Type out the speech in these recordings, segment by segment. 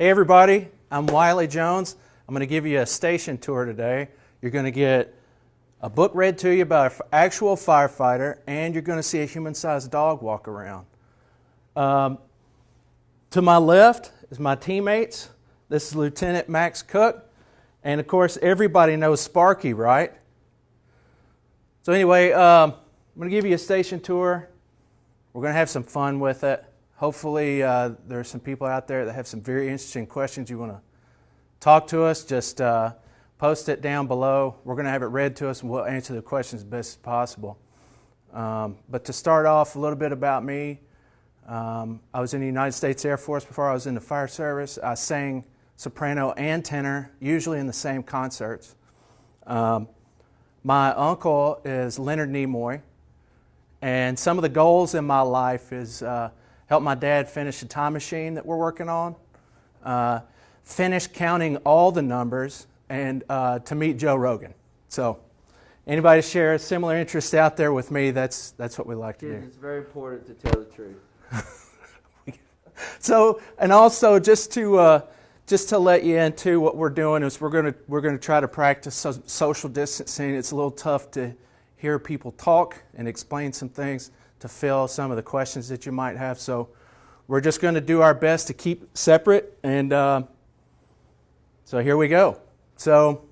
Hey everybody, I'm Wiley Jones. I'm going to give you a station tour today. You're going to get a book read to you by an actual firefighter, and you're going to see a human-sized dog walk around. To my left is my teammates. This is Lieutenant Max Cook, and of course everybody knows Sparky, right? So anyway, I'm going to give you a station tour. We're going to have some fun with it. Hopefully there's some people out there that have some very interesting questions you want to talk to us. Just post it down below. We're going to have it read to us and we'll answer the questions as best as possible. But to start off, a little bit about me. I was in the United States Air Force before I was in the fire service. I sang soprano and tenor, usually in the same concerts. My uncle is Leonard Nimoy, and some of the goals in my life is help my dad finish the time machine that we're working on, finish counting all the numbers, and to meet Joe Rogan. So anybody share a similar interest out there with me, that's what we like to do. It's very important to tell the truth. So, and also just to let you into what we're doing is we're going to try to practice social distancing. It's a little tough to hear people talk and explain some things to fill some of the questions that you might have. So we're just going to do our best to keep separate. And so here we go. So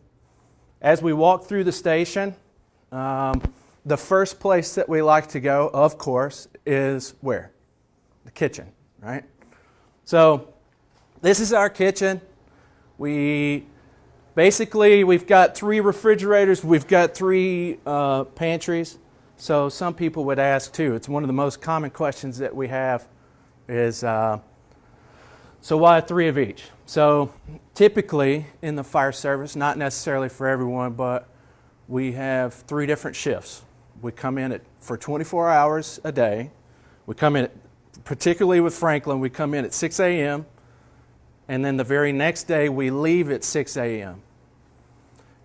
as we walk through the station, the first place that we like to go, of course, is where? The kitchen, right? So this is our kitchen. We've got 3 refrigerators. We've got 3 pantries. So some people would ask too. It's one of the most common questions that we have is, so why 3 of each? So typically in the fire service, not necessarily for everyone, but we have 3 different shifts. We come in for 24 hours a day. We come in, particularly with Franklin, we come in at 6 a.m. and then the very next day we leave at 6 a.m.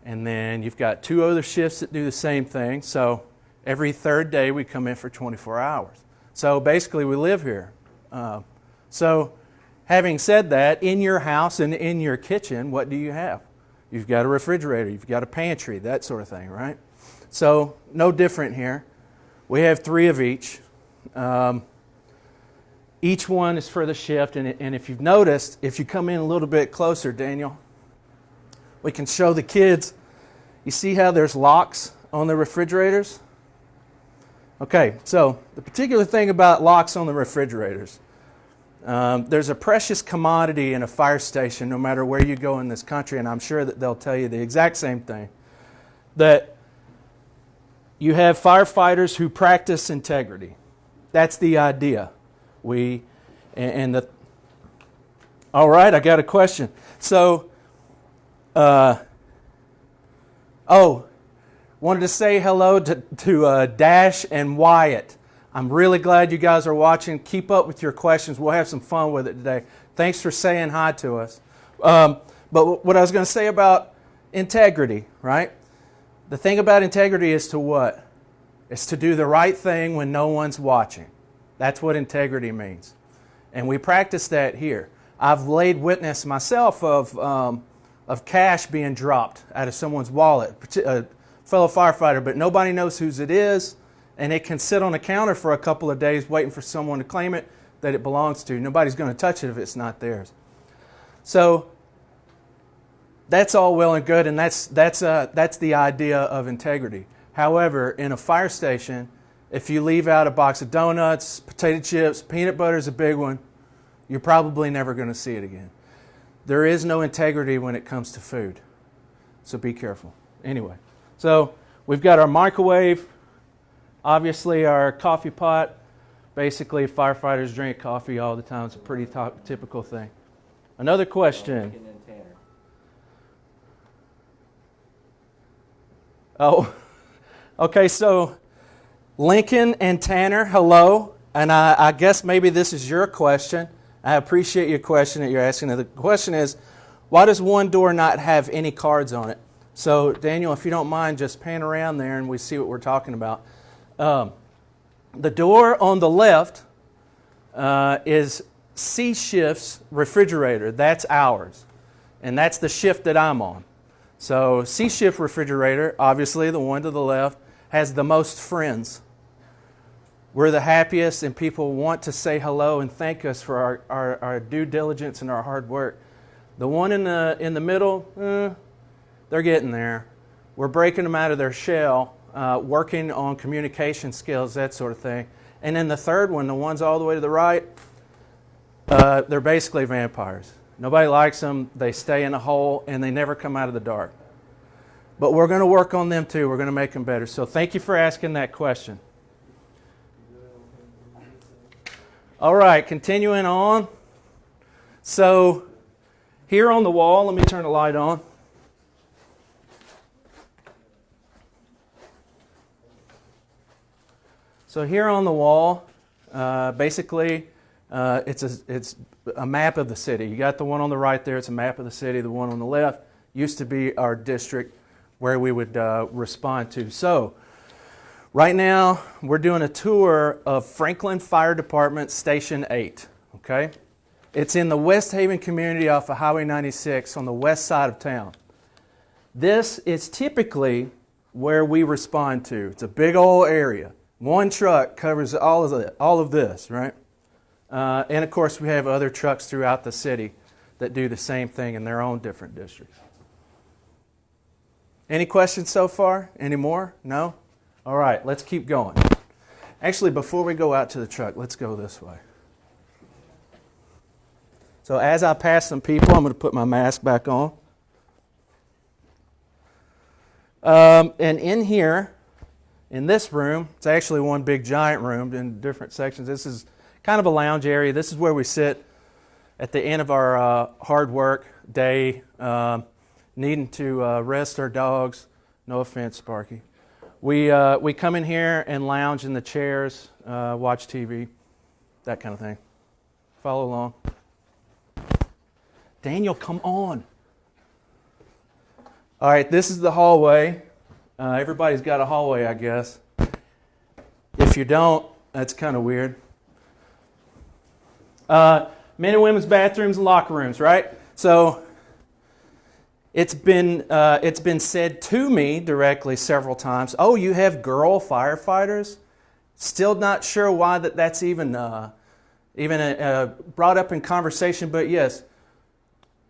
And then you've got 2 other shifts that do the same thing. So every 3rd day we come in for 24 hours. So basically we live here. So having said that, in your house and in your kitchen, what do you have? You've got a refrigerator, you've got a pantry, that sort of thing, right? So no different here. We have 3 of each. Each one is for the shift, and if you've noticed, if you come in a little bit closer, Daniel, we can show the kids. You see how there's locks on the refrigerators? Okay, so the particular thing about locks on the refrigerators, there's a precious commodity in a fire station no matter where you go in this country, and I'm sure that they'll tell you the exact same thing, that you have firefighters who practice integrity. That's the idea. All right, I got a question. So, wanted to say hello to Dash and Wyatt. I'm really glad you guys are watching. Keep up with your questions. We'll have some fun with it today. Thanks for saying hi to us. But what I was going to say about integrity, right? The thing about integrity is to what? It's to do the right thing when no one's watching. That's what integrity means. And we practice that here. I've laid witness myself of cash being dropped out of someone's wallet, a fellow firefighter, but nobody knows whose it is, and it can sit on the counter for a couple of days waiting for someone to claim it that it belongs to. Nobody's going to touch it if it's not theirs. So that's all well and good, and that's the idea of integrity. However, in a fire station, if you leave out a box of donuts, potato chips, peanut butter is a big one, you're probably never going to see it again. There is no integrity when it comes to food, so be careful. Anyway, so we've got our microwave, obviously our coffee pot. Basically, firefighters drink coffee all the time. It's a pretty typical thing. Another question. Oh, okay, so Lincoln and Tanner, hello. And I guess maybe this is your question. I appreciate your question that you're asking. The question is, why does one door not have any cards on it? So, Daniel, if you don't mind, just pan around there and we see what we're talking about. The door on the left is C shift's refrigerator, that's ours. And that's the shift that I'm on. So C shift refrigerator, obviously the one to the left, has the most friends. We're the happiest, and people want to say hello and thank us for our due diligence and our hard work. The one in the middle, they're getting there. We're breaking them out of their shell, working on communication skills, that sort of thing. And then the third one, the ones all the way to the right, they're basically vampires. Nobody likes them. They stay in a hole, and they never come out of the dark. But we're going to work on them too. We're going to make them better. So thank you for asking that question. All right, continuing on. So here on the wall, let me turn the light on. So here on the wall, basically, it's a map of the city. You got the one on the right there. It's a map of the city. The one on the left used to be our district where we would respond to. So right now, we're doing a tour of Franklin Fire Department Station 8. Okay, it's in the West Haven community off of Highway 96 on the west side of town. This is typically where we respond to. It's a big old area. One truck covers all of this, right? And of course, we have other trucks throughout the city that do the same thing in their own different districts. Any questions so far? Any more? No? All right, let's keep going. Actually, before we go out to the truck, let's go this way. So as I pass some people, I'm going to put my mask back on. And in here, in this room, it's actually one big giant room in different sections. This is kind of a lounge area. This is where we sit at the end of our hard work day, needing to rest our dogs. No offense, Sparky. We come in here and lounge in the chairs, watch TV, that kind of thing. Follow along. Daniel, come on. All right, this is the hallway. Everybody's got a hallway, I guess. If you don't, that's kind of weird. Men and women's bathrooms and locker rooms, right? So it's been said to me directly several times, oh, you have girl firefighters? Still not sure why that's even brought up in conversation, but yes,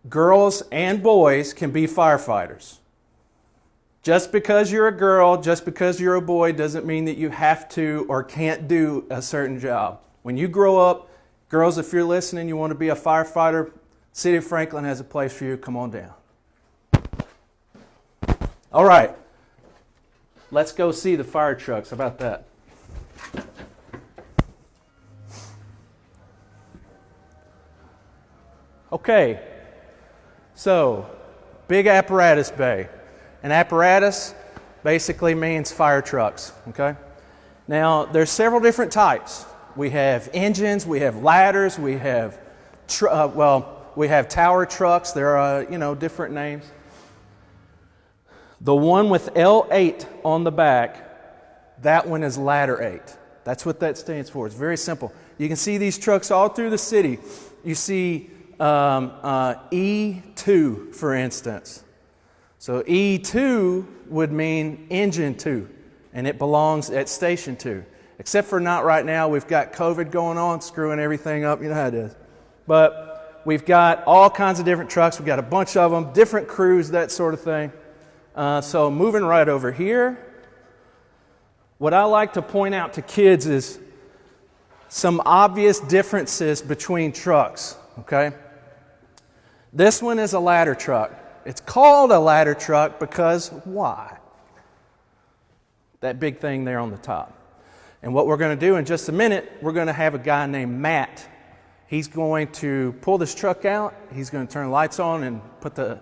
girls and boys can be firefighters. Just because you're a girl, just because you're a boy, doesn't mean that you have to or can't do a certain job. When you grow up, girls, if you're listening, you want to be a firefighter, City of Franklin has a place for you. Come on down. All right. Let's go see the fire trucks. How about that? Okay. So, big Apparatus Bay. An apparatus basically means fire trucks, okay? Now, there's several different types. We have engines, we have ladders, we have tower trucks. There are, different names. The one with L8 on the back, that one is ladder 8. That's what that stands for. It's very simple. You can see these trucks all through the city. You see E2, for instance. So E2 would mean engine 2, and it belongs at station 2. Except for not right now. We've got COVID going on, screwing everything up. You know how it is. But we've got all kinds of different trucks. We've got a bunch of them, different crews, that sort of thing. So moving right over here, what I like to point out to kids is some obvious differences between trucks, okay? This one is a ladder truck. It's called a ladder truck because why? That big thing there on the top. And what we're going to do in just a minute, we're going to have a guy named Matt. He's going to pull this truck out. He's going to turn the lights on and put the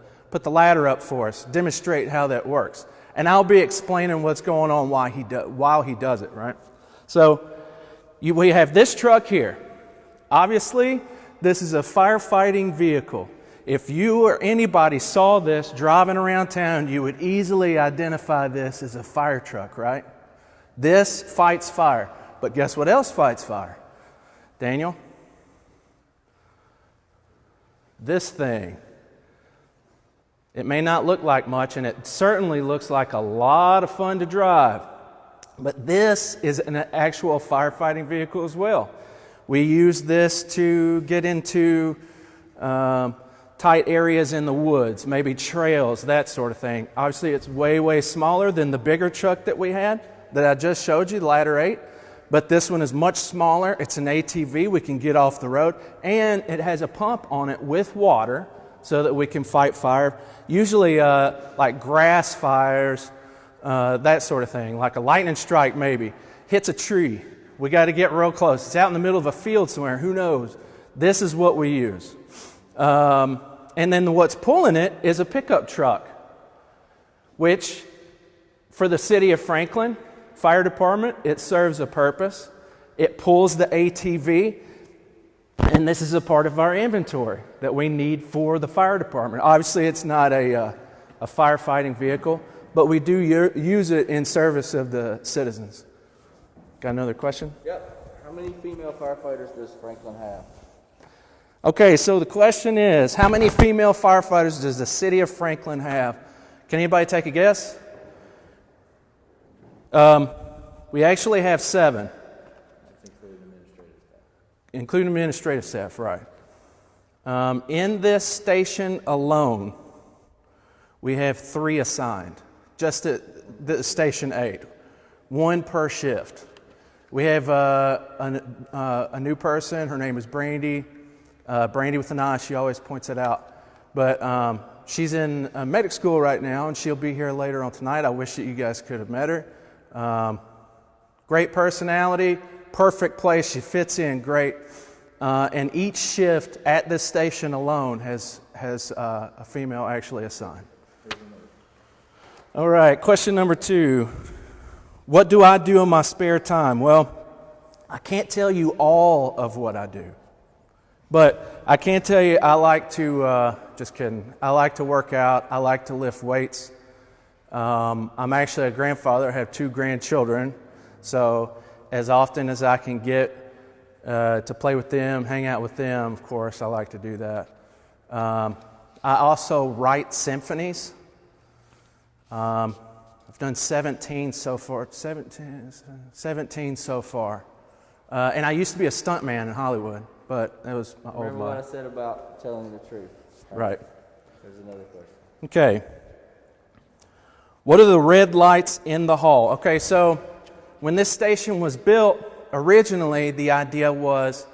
ladder up for us, demonstrate how that works. And I'll be explaining what's going on while he does it, right? So we have this truck here. Obviously, this is a firefighting vehicle. If you or anybody saw this driving around town, you would easily identify this as a fire truck, right? This fights fire. But guess what else fights fire? Daniel? this thing. It may not look like much, and it certainly looks like a lot of fun to drive, but this is an actual firefighting vehicle as well. We use this to get into tight areas in the woods, maybe trails, that sort of thing. Obviously, it's way, way smaller than the bigger truck that we had that I just showed you, the Ladder 8. But this one is much smaller. It's an ATV. We can get off the road. And it has a pump on it with water so that we can fight fire. Usually like grass fires, that sort of thing. Like a lightning strike maybe. Hits a tree. We got to get real close. It's out in the middle of a field somewhere. Who knows? This is what we use. And then what's pulling it is a pickup truck, which for the city of Franklin Fire Department, it serves a purpose. It pulls the ATV, and this is a part of our inventory that we need for the fire department. Obviously, it's not a firefighting vehicle, but we do use it in service of the citizens. Got another question? Yep. How many female firefighters does Franklin have? Okay, so the question is, how many female firefighters does the city of Franklin have? Can anybody take a guess? We actually have 7. Including administrative staff, right. In this station alone, we have 3 assigned, just at the Station 8, 1 per shift. We have a new person. Her name is Brandy. Brandy with an I, she always points it out. But she's in medic school right now, and she'll be here later on tonight. I wish that you guys could have met her. Great personality, perfect place. She fits in great. And each shift at this station alone has a female actually assigned. All right, question number 2. What do I do in my spare time? Well, I can't tell you all of what I do. But I can tell you I like to, just kidding, I like to work out. I like to lift weights. I'm actually a grandfather. I have 2 grandchildren. So as often as I can get to play with them, hang out with them, of course, I like to do that. I also write symphonies. I've done 17 so far. 17 so far. And I used to be a stuntman in Hollywood, but that was my old life. Remember what I said about telling the truth? Right. There's another question. Okay. What are the red lights in the hall? Okay, so when this station was built, originally the idea was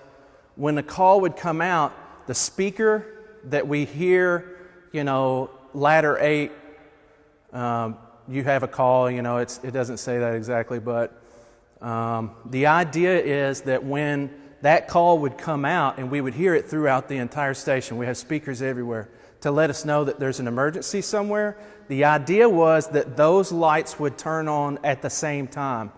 when the call would come out, the speaker that we hear, Ladder 8, you have a call, it doesn't say that exactly, but the idea is that when that call would come out and we would hear it throughout the entire station, we have speakers everywhere to let us know that there's an emergency somewhere. The idea was that those lights would turn on at the same time,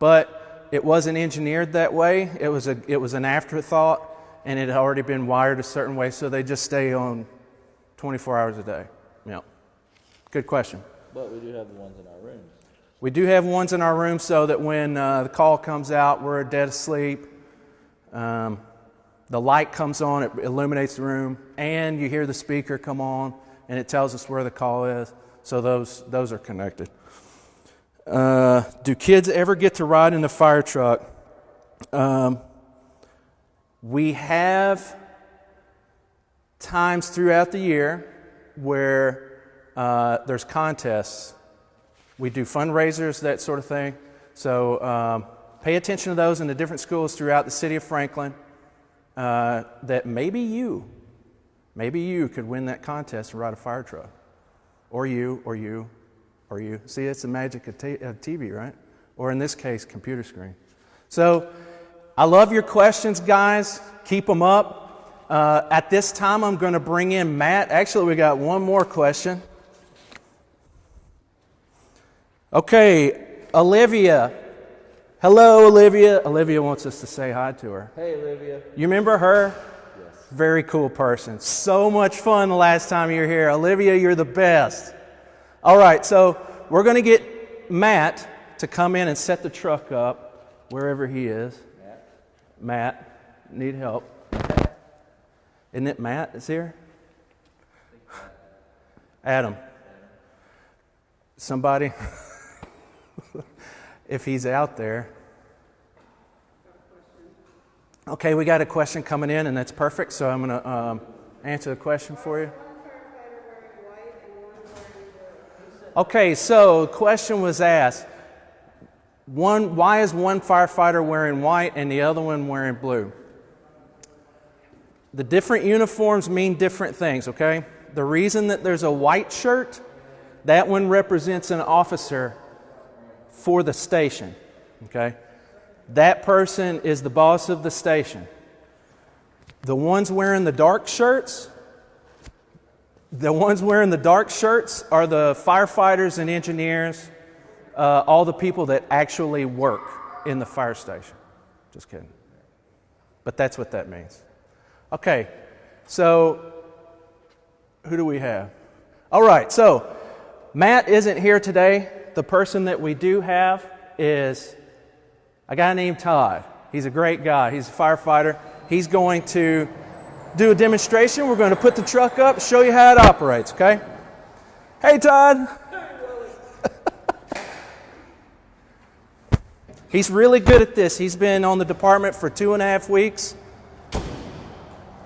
but it wasn't engineered that way. It was an afterthought, and it had already been wired a certain way, so they just stay on 24 hours a day. Yeah. Good question. But we do have the ones in our rooms. We do have ones in our room so that when the call comes out, we're dead asleep. The light comes on, it illuminates the room, and you hear the speaker come on, and it tells us where the call is. So those are connected. Do kids ever get to ride in the fire truck? We have times throughout the year where there's contests. We do fundraisers, that sort of thing. So pay attention to those in the different schools throughout the city of Franklin. That maybe you could win that contest and ride a fire truck. Or you. See, it's the magic of TV, right? Or in this case, computer screen. So I love your questions, guys. Keep them up. At this time, I'm going to bring in Matt. Actually, we got one more question. Okay, Olivia. Hello, Olivia. Olivia wants us to say hi to her. Hey, Olivia. You remember her? Yes. Very cool person. So much fun the last time you were here. Olivia, you're the best. All right, so we're going to get Matt to come in and set the truck up wherever he is. Matt, need help. Isn't it Matt that's here? Adam. Somebody, if he's out there. Okay, we got a question coming in, and that's perfect, so I'm going to answer the question for you. Okay, so the question was asked, why is one firefighter wearing white and the other one wearing blue? The different uniforms mean different things, okay? The reason that there's a white shirt, that one represents an officer for the station, okay? That person is the boss of the station. The ones wearing the dark shirts, are the firefighters and engineers, all the people that actually work in the fire station. Just kidding. But that's what that means. Okay, so who do we have? All right, so Matt isn't here today. The person that we do have is a guy named Todd. He's a great guy. He's a firefighter. He's going to do a demonstration. We're going to put the truck up, show you how it operates, okay? Hey, Todd. He's really good at this. He's been on the department for 2.5 weeks.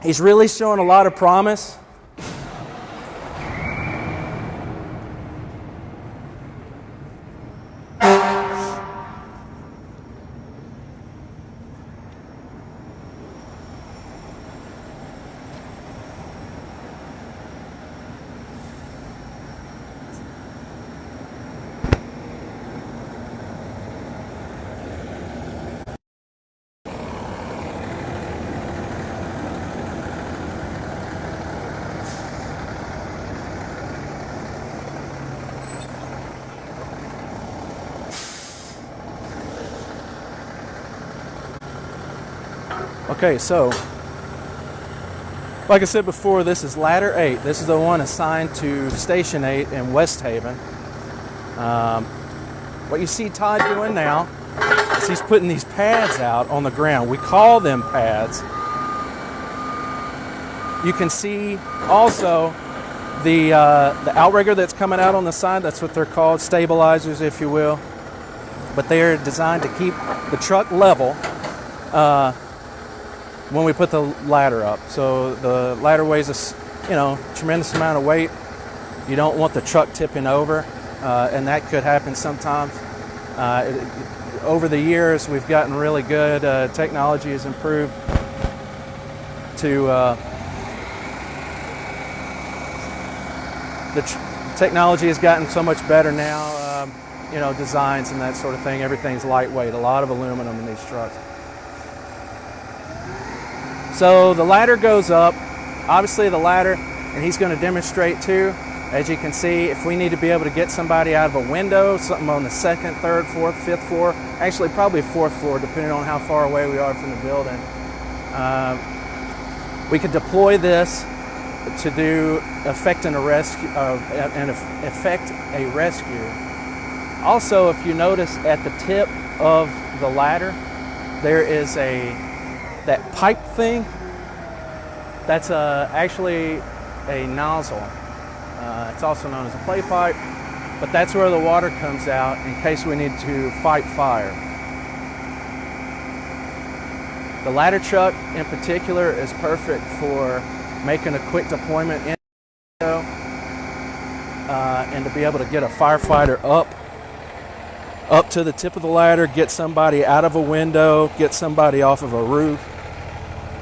He's really showing a lot of promise. Okay, so like I said before, this is ladder 8. This is the one assigned to Station 8 in West Haven. What you see Todd doing now is he's putting these pads out on the ground. We call them pads. You can see also the outrigger that's coming out on the side. That's what they're called, stabilizers, if you will. But they're designed to keep the truck level when we put the ladder up. So the ladder weighs a tremendous amount of weight. You don't want the truck tipping over, and that could happen sometimes. Over the years, we've gotten really good. Technology has improved to technology has gotten so much better now. Designs and that sort of thing. Everything's lightweight. A lot of aluminum in these trucks. So the ladder goes up, obviously the ladder, and he's going to demonstrate too. As you can see, if we need to be able to get somebody out of a window, something on the 2nd, 3rd, 4th, 5th floor, actually probably 4th floor, depending on how far away we are from the building. We could deploy this to effect a rescue. Also, if you notice at the tip of the ladder, there is that pipe thing. That's actually a nozzle. It's also known as a play pipe, but that's where the water comes out in case we need to fight fire. The ladder truck in particular is perfect for making a quick deployment in and to be able to get a firefighter up to the tip of the ladder, get somebody out of a window, get somebody off of a roof,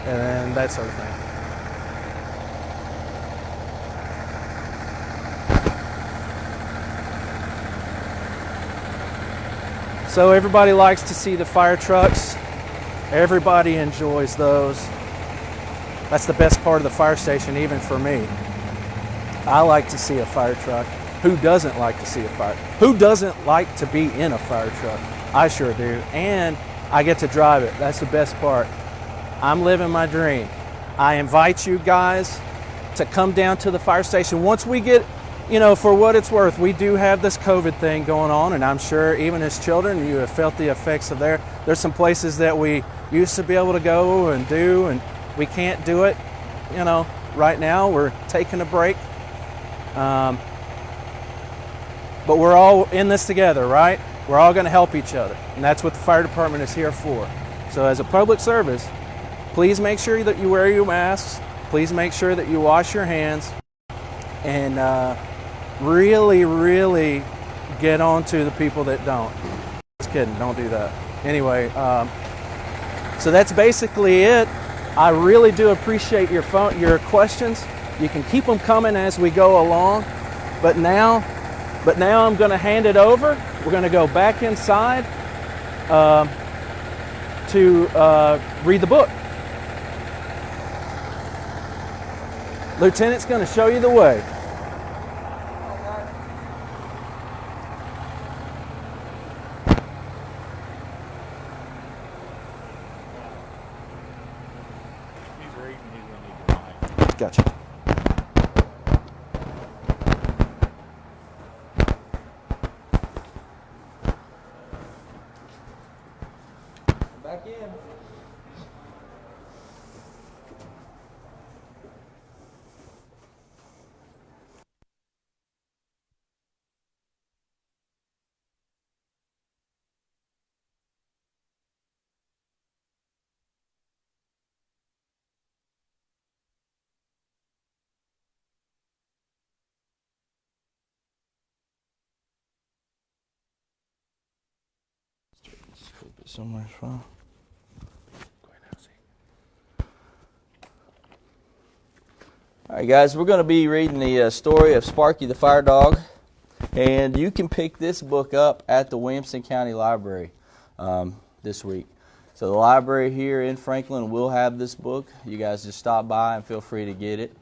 and that sort of thing. So everybody likes to see the fire trucks. Everybody enjoys those. That's the best part of the fire station, even for me. I like to see a fire truck. Who doesn't like to see a fire? Who doesn't like to be in a fire truck? I sure do. And I get to drive it. That's the best part. I'm living my dream. I invite you guys to come down to the fire station. Once we get, for what it's worth, we do have this COVID thing going on, and I'm sure even as children, you have felt the effects of there's some places that we used to be able to go and do, and we can't do it. Right now we're taking a break. But we're all in this together, right? We're all going to help each other, and that's what the fire department is here for. So as a public service, please make sure that you wear your masks. Please make sure that you wash your hands, and really, really get on to the people that don't. Just kidding, don't do that. Anyway, so that's basically it. I really do appreciate your questions. You can keep them coming as we go along, but now I'm going to hand it over. We're going to go back inside to read the book. Lieutenant's going to show you the way. Gotcha. Back in. Flip it somewhere fine. Alright guys, we're going to be reading the story of Sparky the Fire Dog, and you can pick this book up at the Williamson County Library this week. So the library here in Franklin will have this book. You guys just stop by and feel free to get it.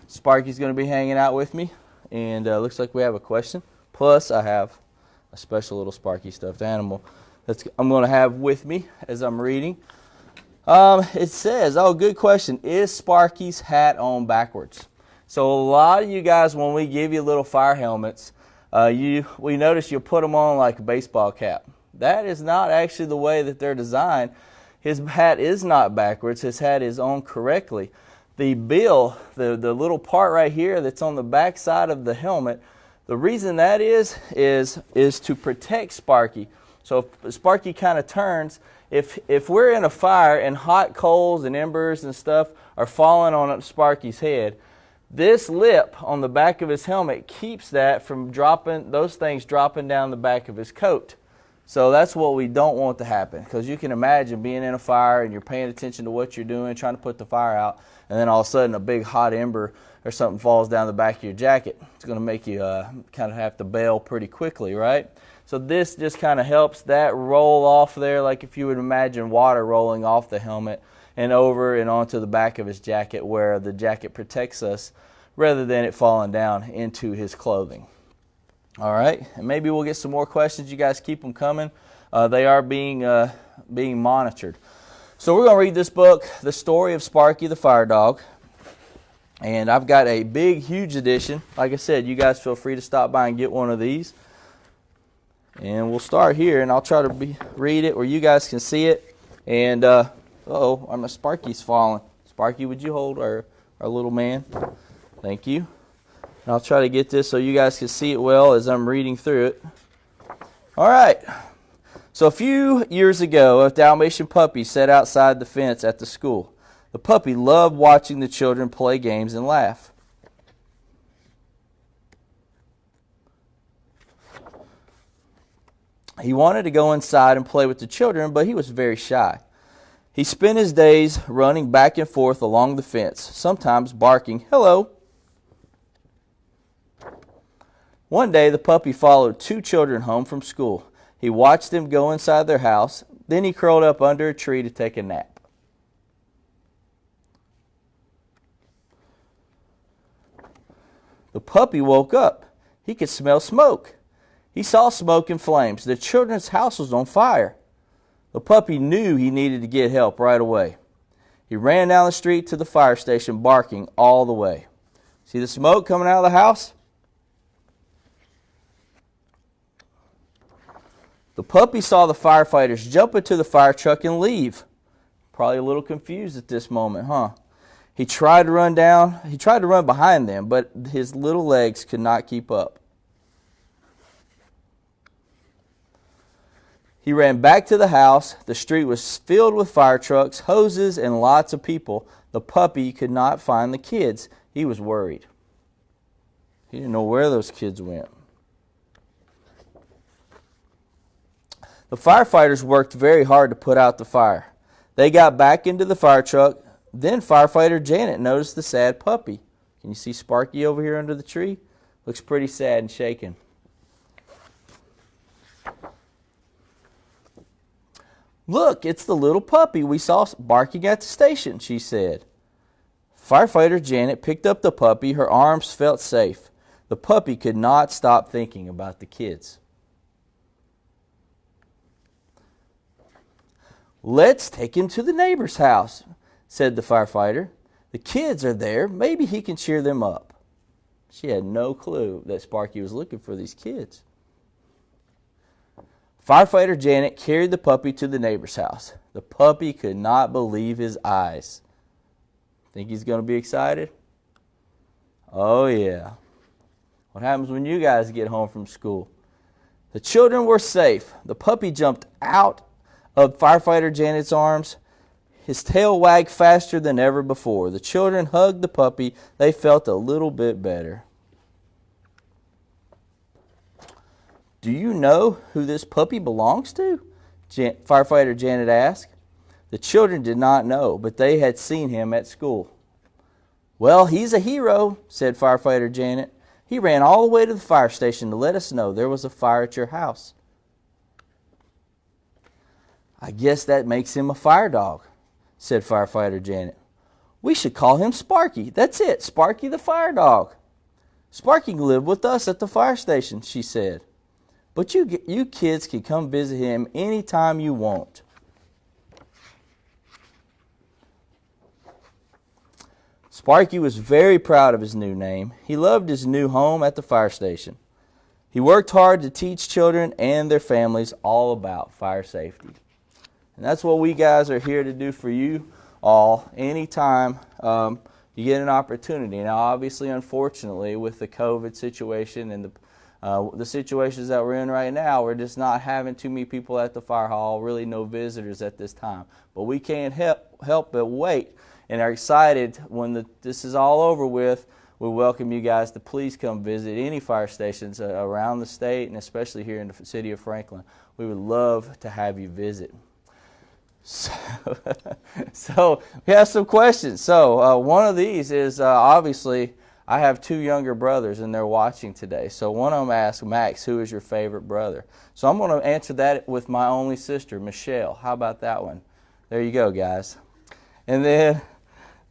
Sparky's going to be hanging out with me, and looks like we have a question. Plus I have a special little Sparky stuffed animal that I'm going to have with me as I'm reading. It says, oh, good question, is Sparky's hat on backwards? So a lot of you guys, when we give you little fire helmets, we notice you put them on like a baseball cap. That is not actually the way that they're designed. His hat is not backwards. His hat is on correctly. The bill, the little part right here that's on the back side of the helmet, the reason that is to protect Sparky. So if Sparky kind of turns, if we're in a fire and hot coals and embers and stuff are falling on Sparky's head, this lip on the back of his helmet keeps that from those things dropping down the back of his coat. So that's what we don't want to happen, because you can imagine being in a fire and you're paying attention to what you're doing, trying to put the fire out, and then all of a sudden a big hot ember or something falls down the back of your jacket. It's going to make you kind of have to bail pretty quickly, right? So this just kind of helps that roll off there, like if you would imagine water rolling off the helmet and over and onto the back of his jacket, where the jacket protects us rather than it falling down into his clothing. All right, and maybe we'll get some more questions. You guys keep them coming. They are being monitored. So we're going to read this book, The Story of Sparky the Fire Dog. And I've got a big, huge edition. Like I said, you guys feel free to stop by and get one of these. And we'll start here, and I'll try to read it where you guys can see it. And, my Sparky's falling. Sparky, would you hold our little man? Thank you. And I'll try to get this so you guys can see it well as I'm reading through it. All right. So a few years ago, a Dalmatian puppy sat outside the fence at the school. The puppy loved watching the children play games and laugh. He wanted to go inside and play with the children, but he was very shy. He spent his days running back and forth along the fence, sometimes barking, "Hello." One day, the puppy followed two children home from school. He watched them go inside their house. Then he curled up under a tree to take a nap. The puppy woke up. He could smell smoke. He saw smoke and flames. The children's house was on fire. The puppy knew he needed to get help right away. He ran down the street to the fire station, barking all the way. See the smoke coming out of the house? The puppy saw the firefighters jump into the fire truck and leave. Probably a little confused at this moment, huh? He tried to run behind them, but his little legs could not keep up. He ran back to the house. The street was filled with fire trucks, hoses, and lots of people. The puppy could not find the kids. He was worried. He didn't know where those kids went. The firefighters worked very hard to put out the fire. They got back into the fire truck. Then Firefighter Janet noticed the sad puppy. Can you see Sparky over here under the tree? Looks pretty sad and shaken. "Look, it's the little puppy we saw barking at the station," she said. Firefighter Janet picked up the puppy. Her arms felt safe. The puppy could not stop thinking about the kids. "Let's take him to the neighbor's house," said the firefighter. "The kids are there. Maybe he can cheer them up." She had no clue that Sparky was looking for these kids. Firefighter Janet carried the puppy to the neighbor's house. The puppy could not believe his eyes. Think he's going to be excited? Oh, yeah. What happens when you guys get home from school? The children were safe. The puppy jumped out of Firefighter Janet's arms. His tail wagged faster than ever before. The children hugged the puppy. They felt a little bit better. "Do you know who this puppy belongs to?" Firefighter Janet asked. The children did not know, but they had seen him at school. "Well, he's a hero," said Firefighter Janet. "He ran all the way to the fire station to let us know there was a fire at your house." "I guess that makes him a fire dog," said Firefighter Janet. "We should call him Sparky. That's it, Sparky the fire dog." "Sparky can live with us at the fire station," she said. "But you kids can come visit him anytime you want." Sparky was very proud of his new name. He loved his new home at the fire station. He worked hard to teach children and their families all about fire safety. And that's what we guys are here to do for you all anytime you get an opportunity. Now, obviously, unfortunately, with the COVID situation and the situations that we're in right now, we're just not having too many people at the fire hall, really no visitors at this time. But we can't help but wait and are excited when this is all over with. We welcome you guys to please come visit any fire stations around the state and especially here in the city of Franklin. We would love to have you visit. So we have some questions. So one of these is obviously I have two younger brothers and they're watching today. So one of them asked, "Max, who is your favorite brother?" So I'm going to answer that with my only sister, Michelle. How about that one? There you go, guys. And then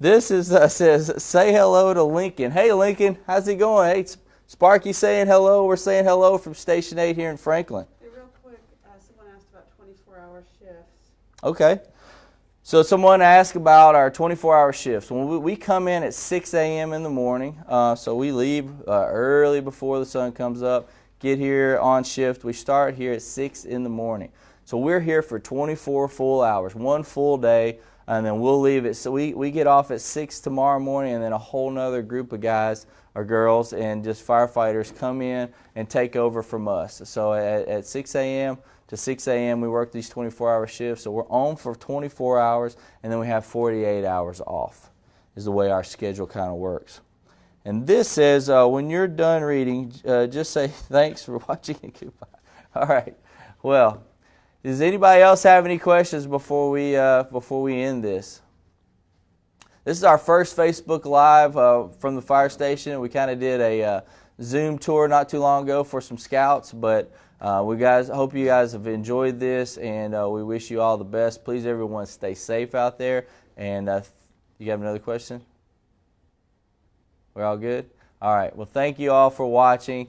this is says, "Say hello to Lincoln." Hey, Lincoln, how's it going? Hey, Sparky saying hello. We're saying hello from Station 8 here in Franklin. Hey, real quick, someone asked about 24-hour shifts. Okay. So someone asked about our 24-hour shifts. When we come in at 6 a.m. in the morning, so we leave early before the sun comes up, get here on shift. We start here at 6 in the morning. So we're here for 24 full hours, one full day, and then we'll leave it. So we get off at 6 tomorrow morning, and then a whole nother group of guys or girls and just firefighters come in and take over from us. So at 6 a.m. to 6 a.m. we work these 24-hour shifts. So we're on for 24 hours, and then we have 48 hours off is the way our schedule kind of works. And this says, when you're done reading, just say thanks for watching and goodbye. All right. Well, does anybody else have any questions before we end this? This is our first Facebook Live from the fire station. We kind of did a Zoom tour not too long ago for some scouts, but hope you guys have enjoyed this, and we wish you all the best. Please, everyone, stay safe out there. And you have another question? We're all good? All right. Well, thank you all for watching.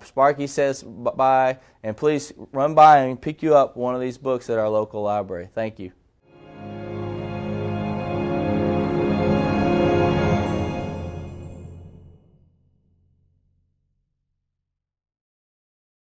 Sparky says bye, and please run by and pick you up one of these books at our local library. Thank you.